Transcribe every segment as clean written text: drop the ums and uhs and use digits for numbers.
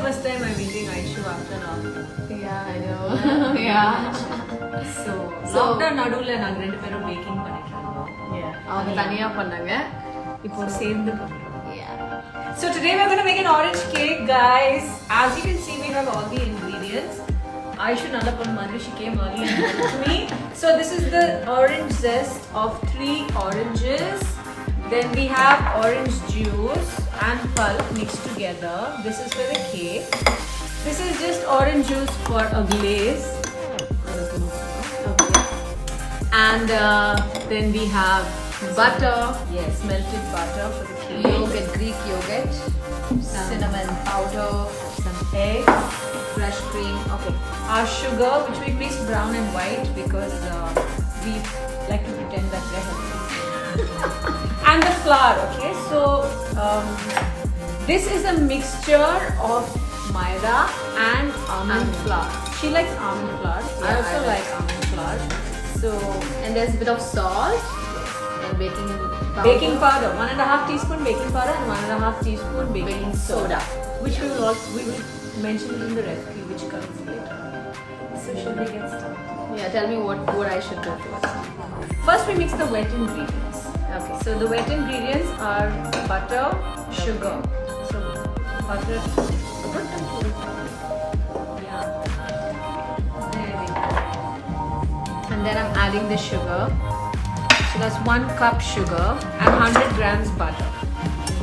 first time I'm meeting Aishu after lockdown. Yeah, I know. Yeah. So lockdown நடுவுல நாங்க ரெண்டு பேரும் baking பண்ணிட்டு இருந்தோம். Yeah. அவங்க தனியா பண்ணாங்க. இப்போ சேர்ந்து பண்றோம். Yeah. So today we're going to make an orange cake, guys. As you can see, we have all the ingredients. Aishu Nalapal Madri, she came early and gave it to me. So this is the orange zest of 3 oranges. Then we have orange juice and pulp mixed together. This is for the cake. This is just orange juice for a glaze. Okay. And then we have butter. Yes, melted butter for the cake. Yogurt, Greek yogurt, cinnamon powder, Some eggs. fresh cream. Okay. Our sugar, which we mix brown and white because we like to pretend that we're healthy. And the flour, okay? So, this is a mixture of maida and almond flour. She likes almond flour. Yeah, I also I like like almond flour. So, And there's a bit of salt and baking powder. baking powder, 1.5 teaspoon baking powder and 1.5 teaspoon baking soda, which we will mention in the recipe, which comes later. So, should we get started? Yeah, tell me what I should do first. First, we mix the wet ingredients. Okay. So the wet ingredients are butter, sugar. So butter. Yeah. There we go. And then I'm adding the sugar. So that's 1 cup sugar and 100 grams butter.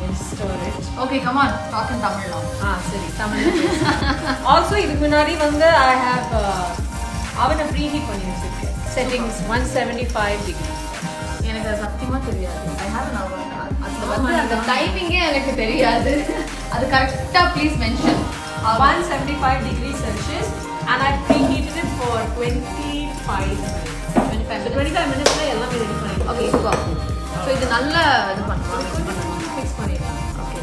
And stir it. Okay, come on. Talk in Tamil now. Sorry, Tamil. Also, இதுக்கு முன்னாடி வந்து I have oven preheat பண்ணி வச்சிருக்கேன். Settings 175 degrees. எனக்கு அது சத்தியமா தெரியாது. I have an oven. அது வந்து அந்த டைமிங்கே எனக்கு தெரியாது. அது கரெக்ட்டா please mention. 175 degrees Celsius and I preheated it for 25 minutes. 25 minutes ல எல்லாம் ரெடி பண்ணிட்டோம். Okay, super. சோ இது நல்ல இது பண்ணலாம். ஃபிக்ஸ் பண்ணிடலாம். Okay.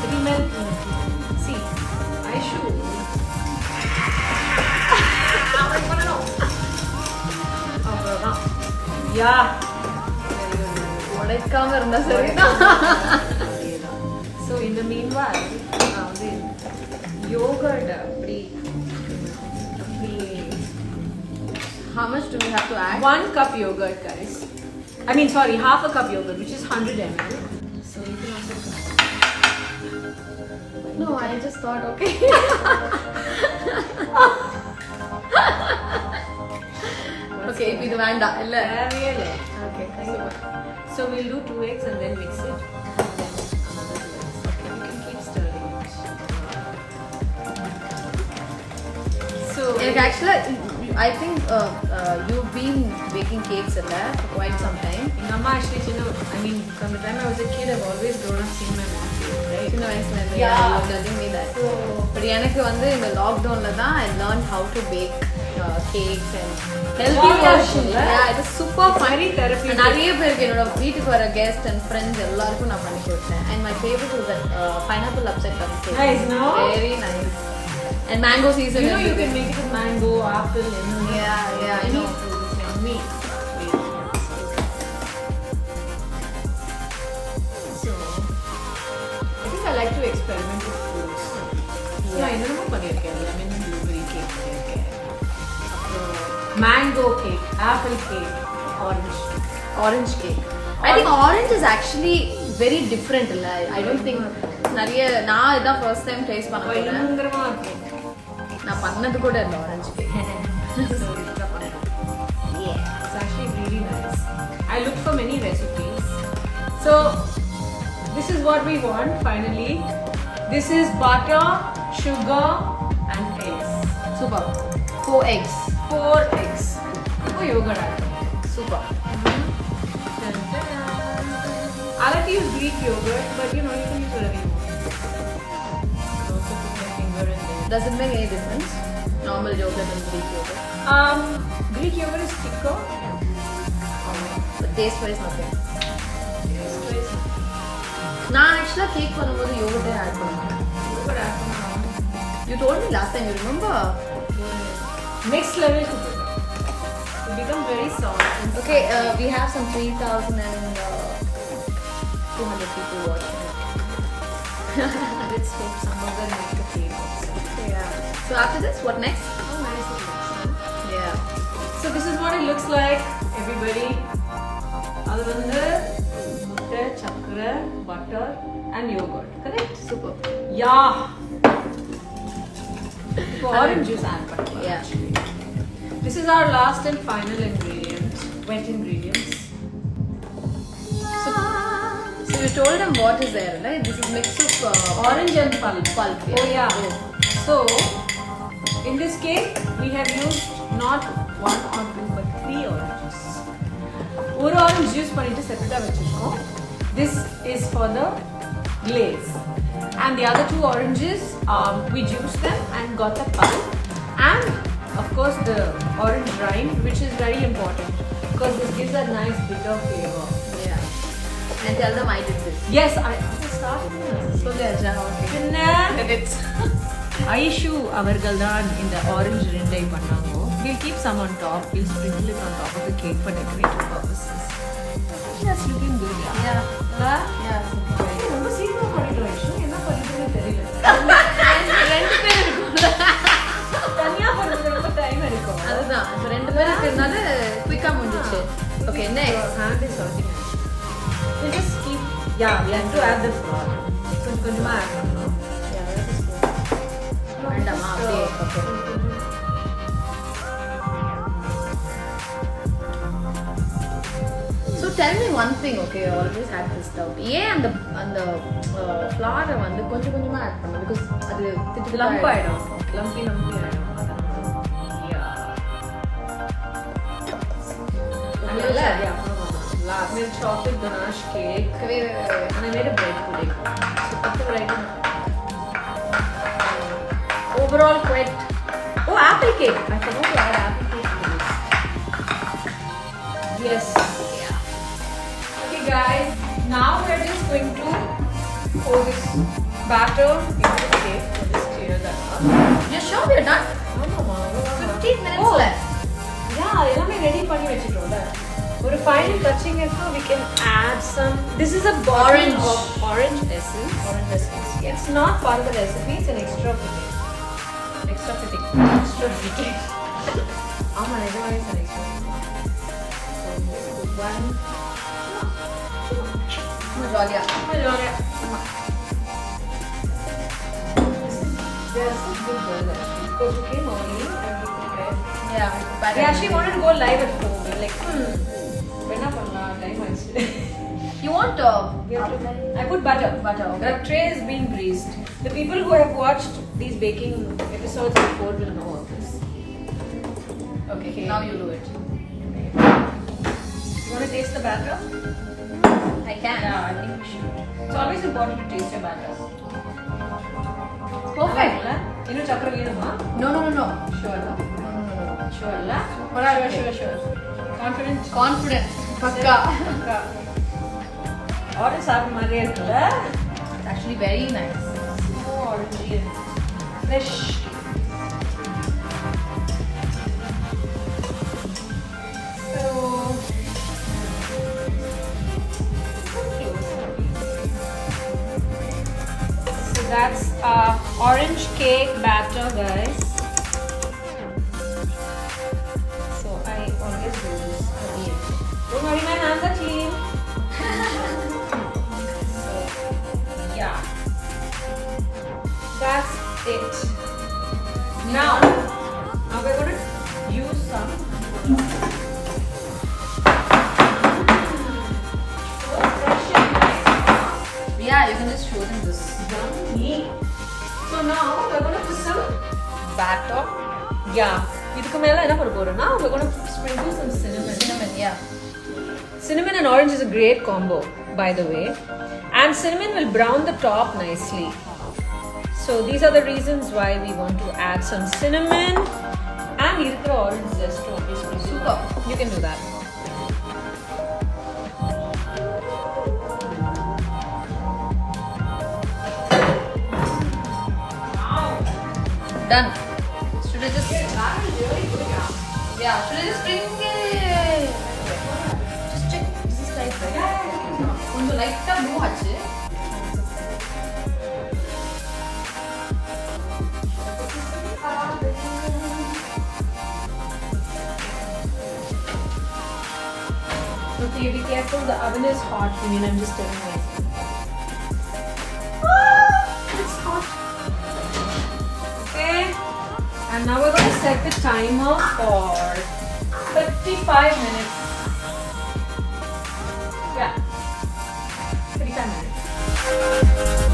It will melt. See, Aishu. அவ்வளவுதான். Yeah. உடைக்காம இருந்தா சரிதான். So in the meanwhile, நான் வந்து yogurt அப்படி How much do we have to add? 1 cup yogurt, guys. I mean, sorry, half a cup yogurt, which is 100 ml. So you can also. No, I just thought okay. Okay, இப்போ இது வேண்டாம் இல்ல. Really? Okay, Super. So we'll do 2 eggs and then mix it. And then another 2 eggs. Okay, you can keep stirring it. So எனக்கு actually I think you've been baking cakes for quite some time. எங்க அம்மா actually I mean, from the time I was a kid, I've always grown up seeing my mom bake, right? சின்ன வயசுல இருந்து Yeah. you were telling me that. So But எனக்கு வந்து இந்த லாக்டவுன்ல தான் I learned how to bake cakes and Healthy version, right? Yeah, it is super fun. very therapeutic. நிறைய பேருக்கு என்னோட வீட்டுக்கு வர கெஸ்ட் அண்ட் ஃப்ரெண்ட்ஸ் எல்லாருக்கும் நான் பண்ணி கொடுத்தேன். And my favorite is that pineapple upside down cake. Nice, no? Very nice. And mango season. You know you everything. can make it with mango, apple, lemon. Yeah, I know. And meat. So, I think I like to experiment with fruits. So, I don't know what lemon and blueberry cake. Mango cake, apple cake, Orange cake. I think orange is actually very different. I don't think நிறைய நான் இதான் first time taste பண்ண போறேன். பயங்கரமா இருக்கும். நான் பண்ணது கூட இல்ல orange cake. So, yeah, it's actually really nice. I look for many recipes. So, this is what we want finally. This is butter, sugar, and eggs. Super. 4 eggs. 4 eggs. Oh, yogurt. Super. Dun, dun. I like to use Greek yogurt, but you know, you can use whatever you want. I also put my finger in there. Does it make any difference? Normal yogurt and Greek yogurt. Greek yogurt is thicker. But taste wise nothing. நான் ஆக்சுவலா cake பண்ணும்போது யோகர்ட்டே add பண்ணுவேன். Yogurt add பண்ணலாம். You told me last time, you remember? Next level to put. It becomes very soft. Okay, we have some 3,200 people watching. Let's hope some of them make the cake also. Yeah. So after this, what next? Oh, nice it looks, huh? Yeah. So this is what it looks like, everybody. அது வந்து முட்டை, சக்கரை, butter and yogurt, correct? Super. Yeah. இப்போ orange juice add பண்ணலாம். Yeah. This is our last and final ingredient, wet ingredients. So you told them what is there, right? This is mix of Orange and pulp. pulp. Oh yeah. So in this cake we have used not 1 or 2 but 3 oranges. ஒரு orange juice பண்ணிட்டு செப்பரேட்டா வச்சிருக்கோம். This is for the glaze. And the other 2 oranges, we juiced them and got the pulp. And of course the orange rind, which is very important because this gives a nice bitter flavor. Yeah. And tell them I did this. Yes, I started. So Aja, okay. Credits. Aishu அவர்கள் தான் இந்த orange rinday பண்ணாங்க. We'll keep some on top. We'll sprinkle it on top of the cake for decorative purposes. That's looking good. Yeah. Huh? Yeah. ரொம்ப சீக்கிரம் பண்ணிட்டோம் ஐஷு. என்ன பண்ணுறதுன்னு தெரியல. ரெண்டு பேர் இருக்கும்ல. தனியா பண்ணுறது ரொம்ப டைம் எடுக்கும். அதுதான். இப்போ ரெண்டு பேர் இருக்கிறதுனால குயிக்கா முடிஞ்சிச்சு. Okay, next. Hand is hurting. We just keep. Yeah, we have to add the flour. கொஞ்சமா add பண்ணணும். Yeah, that is good. வேண்டாமா அப்படியே. Okay. So tell me one thing, okay? I always had this doubt. ஏன் அந்த flour வந்து கொஞ்சம் கொஞ்சமா add பண்ணணும் because அது திட்டு லம்ப் ஆயிடும். லம்பி ஆயிடும். Last made chocolate ganache cake. Wait. And I made a bread pudding. So put the bread in. Overall quite. Oh, apple cake. I forgot to add apple cake to this. Yes. Yeah. Okay, guys. Now we're just going to pour this batter into the cake. So just clear that up. You're sure we're done? 15 minutes left. Yeah, எல்லாமே ready பண்ணி வெச்சிட்டோம்ல. ஒரு final touching இருக்கு. We can add some. This is a bottle of orange essence. Orange essence. It's not part of the recipe. It's an extra fitting. Extra fitting. Extra fitting. ஆமா, நிஜமாவே it's an extra fitting. So just put one. ஜாலியா. ஆமா. There's some good girl actually. Because we came early and we prepared. Yeah. We actually wanted to go live at 4. We were like, என்ன பண்ணலாம் time ஆயிடுச்சு. You want We have to, I put butter. Butter, okay. The tray is being greased. The people who have watched these baking episodes before will know all this. Okay, now you do it. You want to taste the batter? I can. Yeah, I think we should. It's always important to taste your batter. Perfect. இன்னும் சக்கரை வேணுமா? No. Sure. No. Sure இல்ல? Sure. Confident? Confident. Pakka. Orange சாப்பிட்ட மாதிரியே இருக்குல்ல? It's actually very nice. So orangey and fresh. So that's orange cake batter, guys. So I always do this at the end. Don't worry, my hands are clean. So yeah, that's it. Now we're going to use some. Yeah, you can just show them this. Yummy. So now we're going to put some batter. Yeah. இதுக்கு மேல என்ன பண்ண போறோம்னா we're going to sprinkle some cinnamon. Yeah. Cinnamon and orange is a great combo, by the way. And cinnamon will brown the top nicely. So these are the reasons why we want to add some cinnamon and irukra orange zest to obviously. Super. You can do that. Done. Should I just? Yeah. Should I just bring it? Just check. This is right, right? கொஞ்சம் லைட்டா move ஆச்சு. Okay, be careful. The oven is hot. I mean, I'm just telling you. It's hot. Okay. And now we're going to set the timer for 55 minutes. Yeah. 35 minutes.